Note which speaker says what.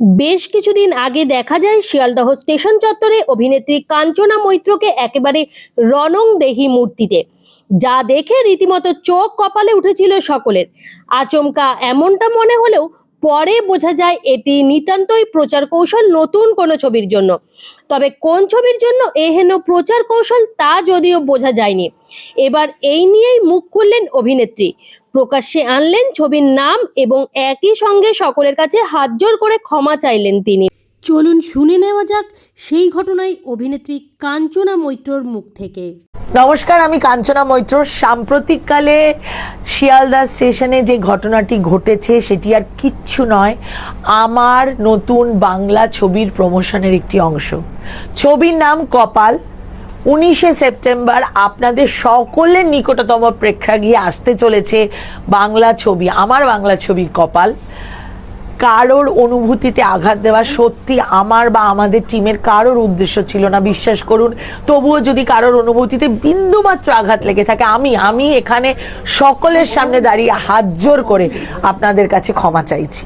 Speaker 1: বেশ কিছুদিন আগে দেখা যায় শিয়ালদহ স্টেশন চত্বরে অভিনেত্রী কাঞ্চনা মৈত্রকে একেবারে রণংদেহী মূর্তিতে, যা দেখে রীতিমতো চোখ কপালে উঠেছিল সকলের। আচমকা এমনটা মনে হলেও পরে বোঝা যায় এটি নিতান্তই প্রচার কৌশল নতুন কোনো ছবির জন্য। তবে কোন ছবির জন্য এহেন প্রচার কৌশল তা যদিও বোঝা যায়নি। এবার এই নিয়েই মুখ খুললেন অভিনেত্রী, প্রকাশ্যে আনলেন ছবির নাম এবং একই সঙ্গে সকলের কাছে হাতজোড় করে ক্ষমা চাইলেন তিনি। চলুন শুনে নেওয়া যাক সেই ঘটনায় অভিনেত্রী কাঞ্চনা মৈত্রর মুখ থেকে।
Speaker 2: নমস্কার, আমি কাঞ্চনা মৈত্র। সাম্প্রতিককালে শিয়ালদা স্টেশনে যে ঘটনাটি ঘটেছে সেটি আর কিচ্ছু নয়, আমার নতুন বাংলা ছবির প্রমোশনের একটি অংশ। ছবির নাম কপাল। 19শে সেপ্টেম্বর আপনাদের সকলের নিকটতম প্রেক্ষাগৃহে আসতে চলেছে বাংলা ছবি, আমার বাংলা ছবি কপাল। কারোর অনুভূতিতে আঘাত দেওয়া সত্যি আমার বা আমাদের টিমের কারোর উদ্দেশ্য ছিল না, বিশ্বাস করুন। তবুও যদি কারোর অনুভূতিতে বিন্দুমাত্র আঘাত লেগে থাকে, আমি এখানে সকলের সামনে দাঁড়িয়ে হাতজোড় করে আপনাদের কাছে ক্ষমা চাইছি।